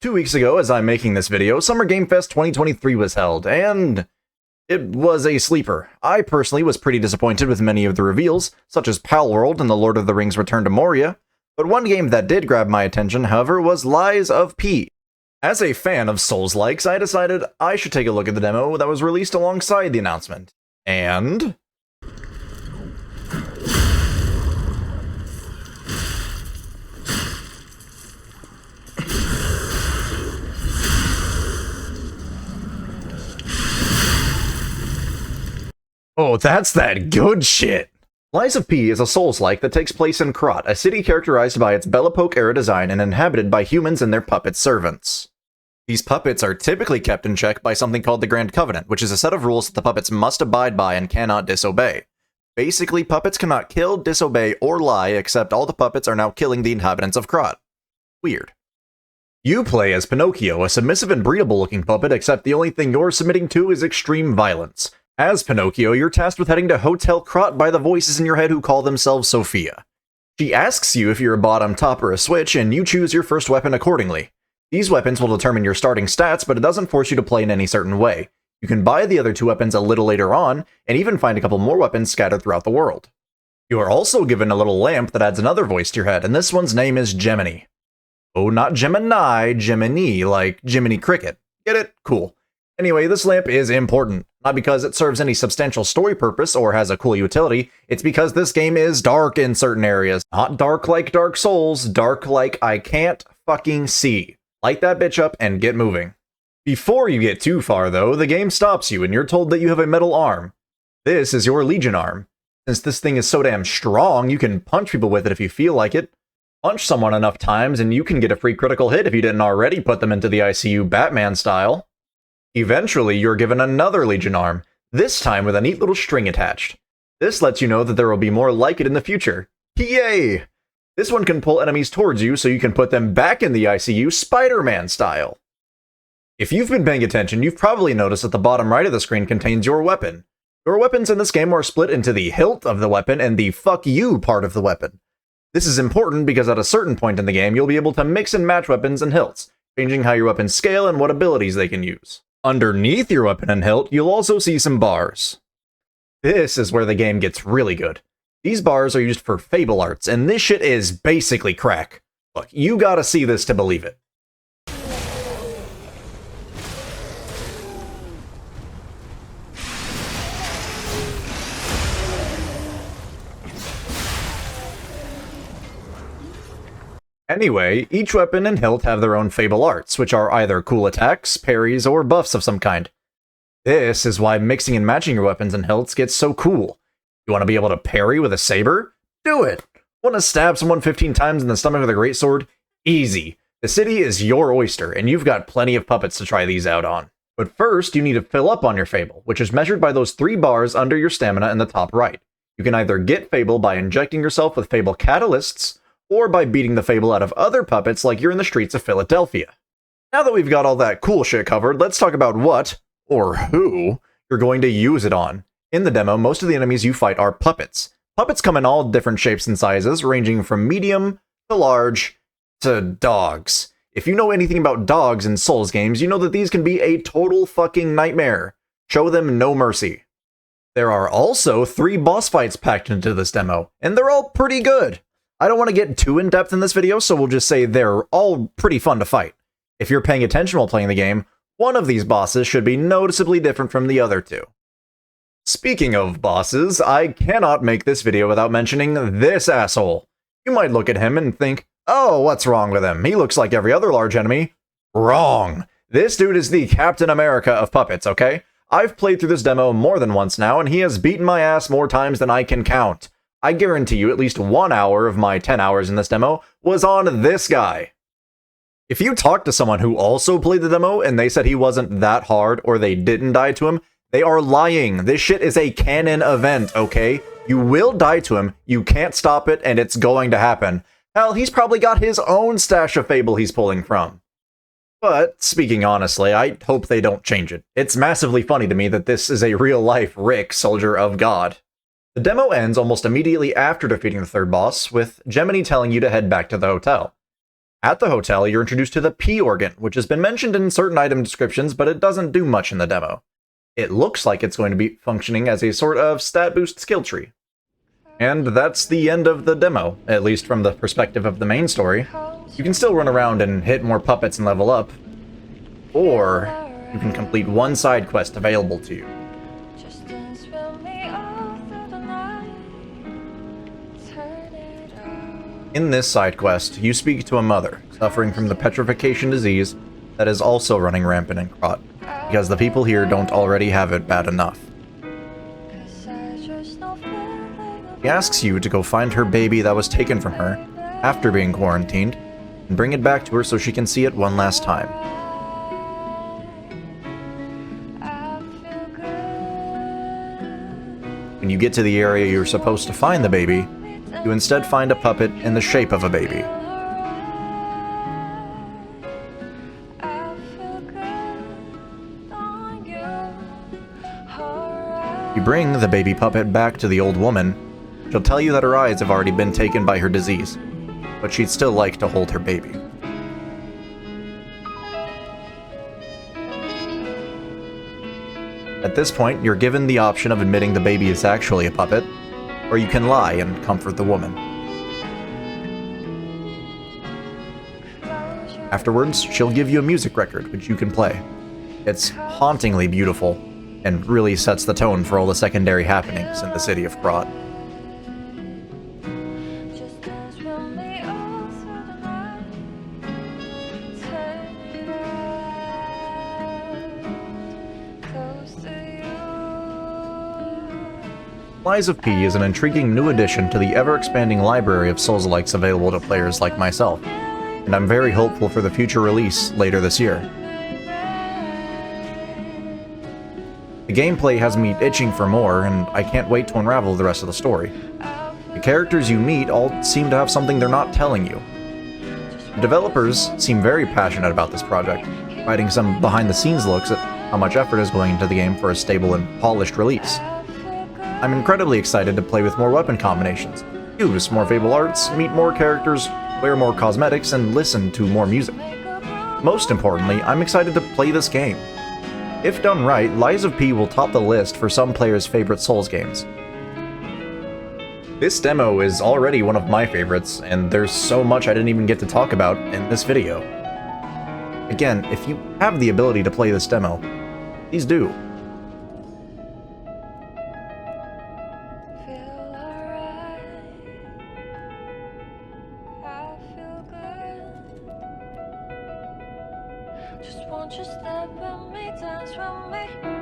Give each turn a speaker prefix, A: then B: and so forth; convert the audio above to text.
A: 2 weeks ago, as I'm making this video, Summer Game Fest 2023 was held, and it was a sleeper. I personally was pretty disappointed with many of the reveals, such as Palworld and The Lord of the Rings Return to Moria, but one game that did grab my attention, however, was Lies of P. As a fan of Souls-likes, I decided I should take a look at the demo that was released alongside the announcement. And oh, that's that good shit! Lies of P is a Souls-like that takes place in Krat, a city characterized by its Belle Epoque-era design and inhabited by humans and their puppet servants. These puppets are typically kept in check by something called the Grand Covenant, which is a set of rules that the puppets must abide by and cannot disobey. Basically, puppets cannot kill, disobey, or lie, except all the puppets are now killing the inhabitants of Krat. Weird. You play as Pinocchio, a submissive and breedable-looking puppet, except the only thing you're submitting to is extreme violence. As Pinocchio, you're tasked with heading to Hotel Krat by the voices in your head who call themselves Sophia. She asks you if you're a bottom, top, or a switch, and you choose your first weapon accordingly. These weapons will determine your starting stats, but it doesn't force you to play in any certain way. You can buy the other two weapons a little later on, and even find a couple more weapons scattered throughout the world. You are also given a little lamp that adds another voice to your head, and this one's name is Gemini. Oh, not Gemini, Gemini, like Jiminy Cricket. Get it? Cool. Anyway, this lamp is important. Not because it serves any substantial story purpose or has a cool utility, it's because this game is dark in certain areas. Not dark like Dark Souls, dark like I can't fucking see. Light that bitch up and get moving. Before you get too far though, the game stops you and you're told that you have a metal arm. This is your Legion arm. Since this thing is so damn strong, you can punch people with it if you feel like it. Punch someone enough times and you can get a free critical hit if you didn't already put them into the ICU Batman style. Eventually, you're given another Legion arm, this time with a neat little string attached. This lets you know that there will be more like it in the future. Yay! This one can pull enemies towards you so you can put them back in the ICU Spider-Man style. If you've been paying attention, you've probably noticed that the bottom right of the screen contains your weapon. Your weapons in this game are split into the hilt of the weapon and the fuck you part of the weapon. This is important because at a certain point in the game, you'll be able to mix and match weapons and hilts, changing how your weapons scale and what abilities they can use. Underneath your weapon and hilt, you'll also see some bars. This is where the game gets really good. These bars are used for Fable Arts, and this shit is basically crack. Look, you gotta see this to believe it. Anyway, each weapon and hilt have their own Fable Arts, which are either cool attacks, parries, or buffs of some kind. This is why mixing and matching your weapons and hilts gets so cool. You want to be able to parry with a saber? Do it! Want to stab someone 15 times in the stomach with a greatsword? Easy. The city is your oyster, and you've got plenty of puppets to try these out on. But first, you need to fill up on your Fable, which is measured by those 3 bars under your stamina in the top right. You can either get Fable by injecting yourself with Fable Catalysts, or by beating the Fable out of other puppets like you're in the streets of Philadelphia. Now that we've got all that cool shit covered, let's talk about what, or who, you're going to use it on. In the demo, most of the enemies you fight are puppets. Puppets come in all different shapes and sizes, ranging from medium to large to dogs. If you know anything about dogs in Souls games, you know that these can be a total fucking nightmare. Show them no mercy. There are also 3 boss fights packed into this demo, and they're all pretty good. I don't want to get too in-depth in this video, so we'll just say they're all pretty fun to fight. If you're paying attention while playing the game, one of these bosses should be noticeably different from the other 2. Speaking of bosses, I cannot make this video without mentioning this asshole. You might look at him and think, oh, what's wrong with him? He looks like every other large enemy. Wrong! This dude is the Captain America of puppets, okay? I've played through this demo more than once now, and he has beaten my ass more times than I can count. I guarantee you at least 1 hour of my 10 hours in this demo was on this guy. If you talk to someone who also played the demo and they said he wasn't that hard or they didn't die to him, they are lying. This shit is a canon event, okay? You will die to him, you can't stop it, and it's going to happen. Hell, he's probably got his own stash of Fable he's pulling from. But, speaking honestly, I hope they don't change it. It's massively funny to me that this is a real-life Rick, Soldier of God. The demo ends almost immediately after defeating the 3rd boss, with Gemini telling you to head back to the hotel. At the hotel, you're introduced to the P organ, which has been mentioned in certain item descriptions, but it doesn't do much in the demo. It looks like it's going to be functioning as a sort of stat boost skill tree. And that's the end of the demo, at least from the perspective of the main story. You can still run around and hit more puppets and level up, or you can complete one side quest available to you. In this side quest, you speak to a mother suffering from the petrification disease that is also running rampant in Krat, because the people here don't already have it bad enough. She asks you to go find her baby that was taken from her after being quarantined, and bring it back to her so she can see it one last time. When you get to the area you're supposed to find the baby, you instead find a puppet in the shape of a baby. You bring the baby puppet back to the old woman. She'll tell you that her eyes have already been taken by her disease, but she'd still like to hold her baby. At this point, you're given the option of admitting the baby is actually a puppet, or you can lie and comfort the woman. Afterwards, she'll give you a music record, which you can play. It's hauntingly beautiful, and really sets the tone for all the secondary happenings in the city of Krat. Lies of P is an intriguing new addition to the ever-expanding library of Souls-alikes available to players like myself, and I'm very hopeful for the future release later this year. The gameplay has me itching for more, and I can't wait to unravel the rest of the story. The characters you meet all seem to have something they're not telling you. The developers seem very passionate about this project, providing some behind-the-scenes looks at how much effort is going into the game for a stable and polished release. I'm incredibly excited to play with more weapon combinations, use more Fable arts, meet more characters, wear more cosmetics, and listen to more music. Most importantly, I'm excited to play this game. If done right, Lies of P will top the list for some players' favorite Souls games. This demo is already one of my favorites, and there's so much I didn't even get to talk about in this video. Again, if you have the ability to play this demo, please do.
B: Just want you to step with me, dance with me.